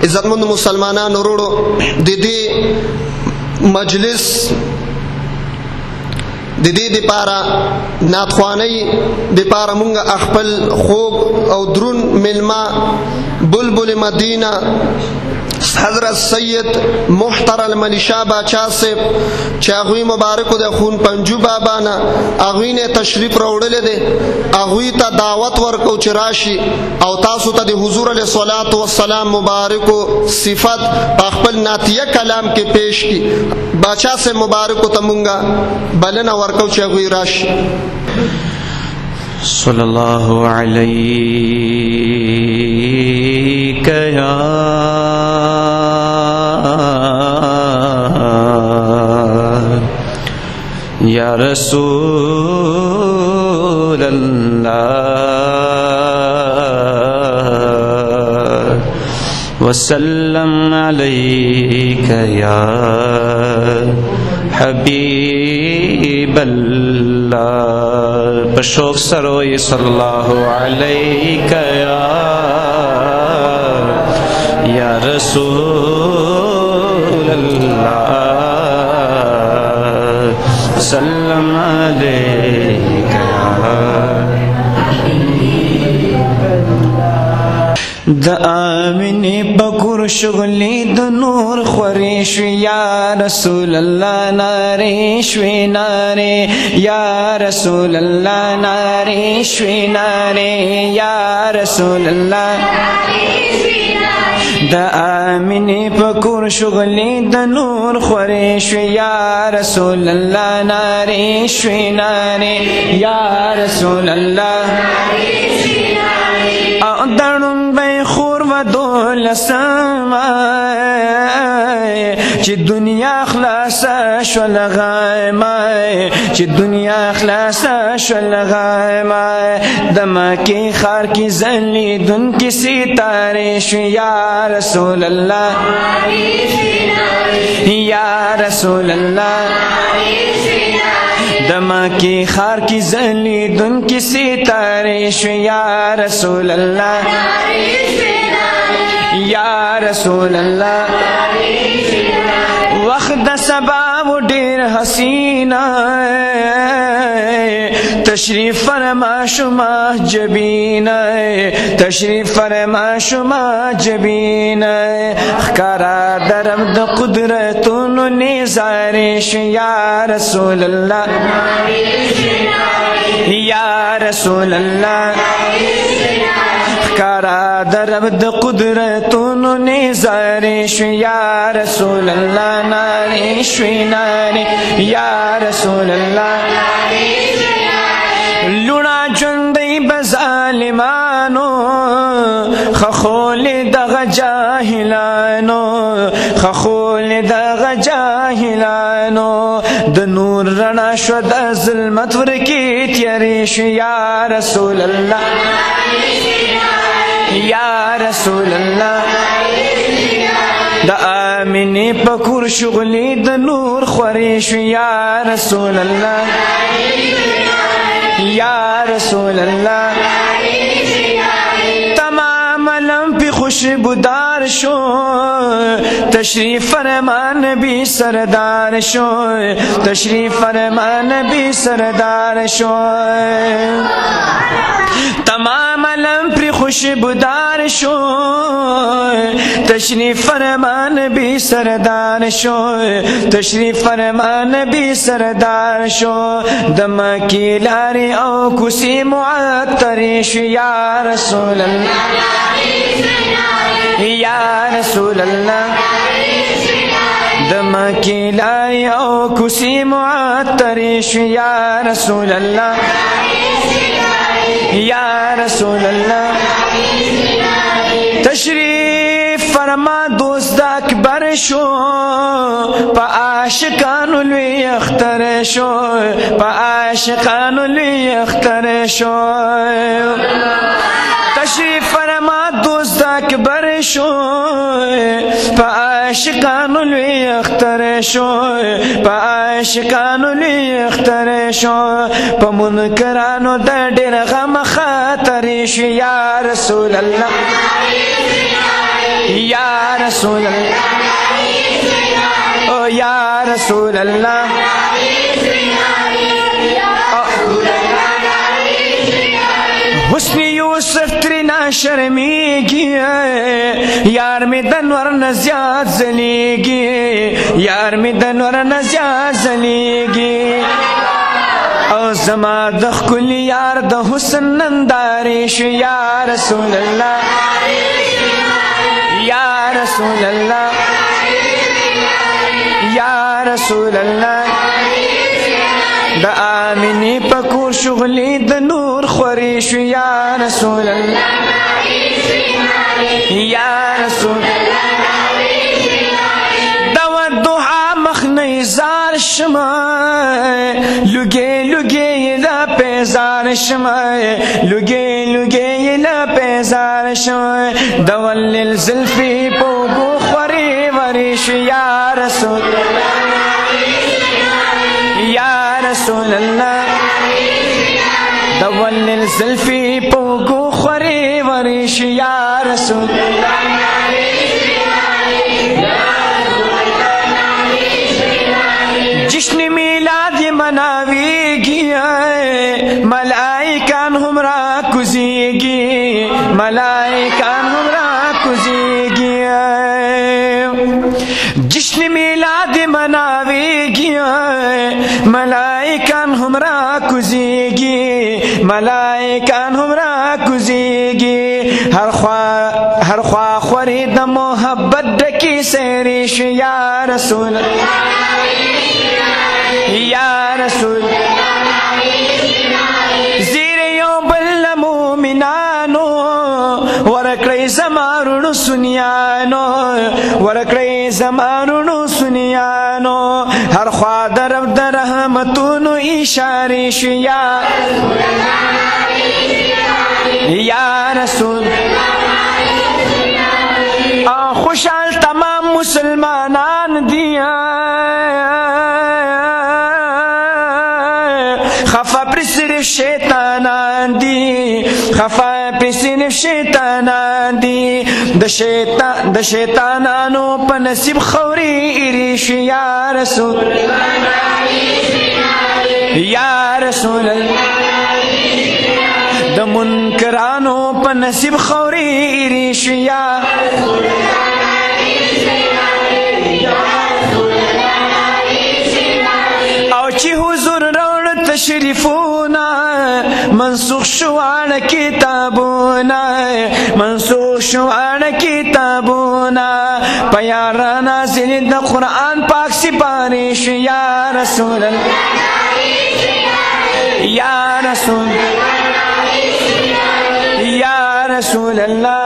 عزتمند مسلمانان وروړو، د دې مجلس د دې دپاره نعتخوانۍ دپاره مونږ خپل خوږ او درون مېلمه بلبل مدینه حضرت سید محتر المنی شاه باچا صاحب چې هغوی مبارکو د خون پنجو بابا نه هغوی نه تشریف راوړلی دی، هغوی ته دعوت ورکو چې راشي او تاسو ته د حضور علیه الصلاة والسلام مبارکو صفت په خپل نعتیه کلام کې پیش کړي. باچا صاحب مبارکو ته مونږ بلنه ورکو چې هغوی راشي. صلی الله علیک یا رسول اللہ وسلم علیک یا حبیب اللہ. پشوق سروئی صلی اللہ علیک یا رسول اللہ وسلم علیک د آمینی بکر شغلی د نور خوریش یا رسول اللہ ناریشوی نارے یا رسول اللہ ناریشوی نارے یا رسول اللہ د آمینی پکور شغلی د نور خوریش یا رسول اللہ ناریشوی نارے یا رسول اللہ او دړم به خور و دولسم چې دنیا خلاص شول غایم چې دنیا خلاص شول غایم د مکې خار کې ځلیدون کې ستاره شو یا رسول الله یا رسول الله د مکې خار کې ځلیدون کې ستاره شو یا رسول الله یا رسول الله. وخت د سبا و ډیر حسینا تشریف فرما شما جبینا تشریف فرما شما جبینا خکارا درم د قدرتونو نظارش یا رسول الله یا رسول الله خکارا درم د قدرتونو نظارش یا رسول الله ناریشوی ناری یا رسول الله لونا جندی بظالمانو خخول دغ جاہلانو خخول دغ جاہلانو د نور رنا شو د ظلمت ورکی تیریش یا رسول اللہ یا رسول اللہ. د آمینی پکور شغلی د نور خوریش یا رسول اللہ یا رسول اللہ. تمام علم پی خوشبودار شو تشریف فرمان نبی سردار شو تشریف فرمان نبی سردار شو تمام علم پی خوشبودار شو تشریف فرمان نبی سردار شو تشریف فرمان نبی سردار شو دم کی لاری او کسی معطریش یا رسول اللہ یا رسول اللہ. دم کی لاری او کسی معطریش یا رسول اللہ یا رسول اللہ. تشریف فرما دوست اکبر شو پا عاشقانو لوی اختر شو پا عاشقانو لوی اختر شو تشریف فرما دوست اکبر شو پا عاشقانو لوی اختر شو پا عاشقانو لوی اختر شو پا منکرانو در ډیر غم خاطر شو یا رسول اللہ या रसूल अल्लाह, ओ या रसूल अल्लाह, हुस्न यूसुफ त्रिना शर्मीगी, यार में दनवर न ज़्याद जलेगी, यार में दनवर न ज़्याद जलेगी। ओ ज़मा दख़्कुल यार द हुस्न नंदारिश, या रसूल अल्लाह, या रसूल अल्लाह, या रसूल अल्लाह। द आमिनी पकूर शुगली द नूर ख़ुरीश, या रसूल अल्लाह, या रसूल दवा दुआ मखनई जार शमाय, लुगे लुगे ला पेजार शमाय, लुगे लुगे ला पेजार शमाय। दवल्लिल ज़ुल्फ़ी पोगो ख़ुरी वरिश, या रसूल, या रसूल अल्लाह। दवल्लिल ज़ुल्फ़ी पोगो ख़ुरी वरिश, या रसूल। जश्न मीलाद ये मनावेगी, मलाइकान हमरा कुज़ेगी, मलाइकान हमरा कुज़ेगी। जश्न मीलाद मनावेगी, मलाइकान हमरा कुज़ेगी, मलाइकान हमरा कुज़ेगी। हर ख्वा ख्वरी द मोहब्बत डकी सैरिश, या रसूल, या रसूल। ज़ीरियों बल्ल मोमिनानो, वरकड़े ज़मारुनु सुनियानो, वरकड़े ज़मारुनु सुनियानो। हर ख्वा दरब दरहमतुनु इशारिश, या रसूल। खुशाल तमाम मुसलमानान दिया, खफा पर सिर्फ शैतानान दी, खफा पर सिर्फ शैतानान दी। द शैतानानो पर नसीब खौरी इरिश, या रसूल, या रसूल। द मुनकरानो पर नसीब खौरी इरिश, या औची हुजूर रौड़ तशरीफूना, मनसूख शुआन किताबूना, मनसूख शुआन किताबूना। प्यारा नाज़िल द कुरान पाक सिपारिश, या रसूल अल्लाह, या रसूल, या रसूल अल्लाह।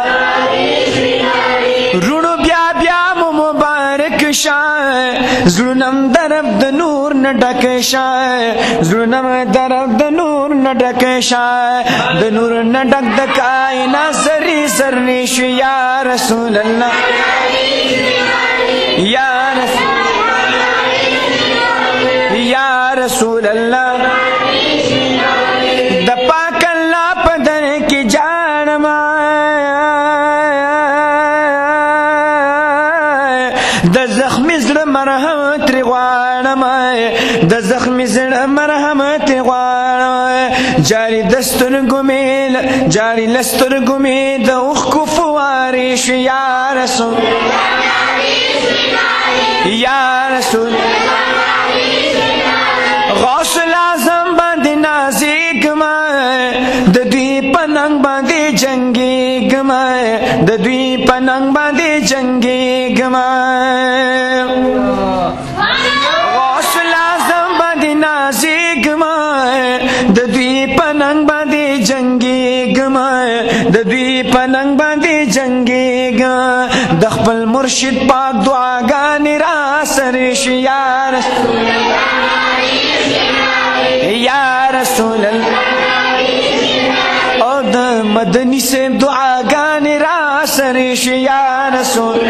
रुणु ब्या ब्या मुबारक शाय, ज़ुल्नम दरब द नूर न ढके शाय, ज़ुल्नम दरब द नूर न ढके शाय। द नूर न ढक द कायना ज़री ज़र्रिश, या रसूल अल्लाह, या रसूल, या रसूल अल्लाह। द पाक अल्लाह पदर की जान द ज़ख्मी ज़्र मरहमत रिग़वानम, द ज़ख्मी ज़्र मरहमत रिग़वानम। जारी दस्तुर गुमेल, जारी लस्तुर गुमेल द उख़्कु फ़वारिश, या रसूल, या रसूल। गौसल आज़म बांधे नाज़िक माए, द द्वीप पनंग बांधे जंगी गमाए, द द्वीप पनंग बांधे जंगी गमाए। गौसल आज़म बांधे नाज़िक माए, द द्वीप पनंग बांधे जंगी गमाए, द द्वीप पनंग बांधे जंगी गमाए। दख़्पल मुर्शिद पाक दुआ गाने रासरिश, या रसूल, या रसूल अल्लाह। और द मदनी से दुआ गाने रासरिश, या रसूल।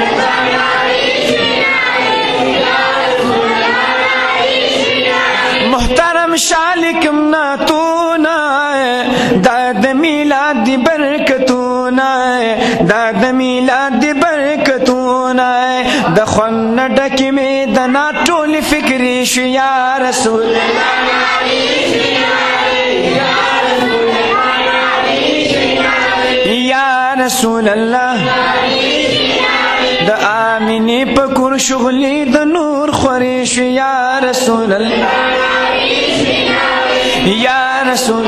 मुहतरम शालिकम ना तू ना, दाद मिलाद बरकतू ना, दाद मिलाद बरकतू زونه د خوند ډکې مې د نا ټولې فکرې شو یا رسول یا رسول الله د آمینې په کور شغلې د نور خورې شو یا رسول الله یا رسول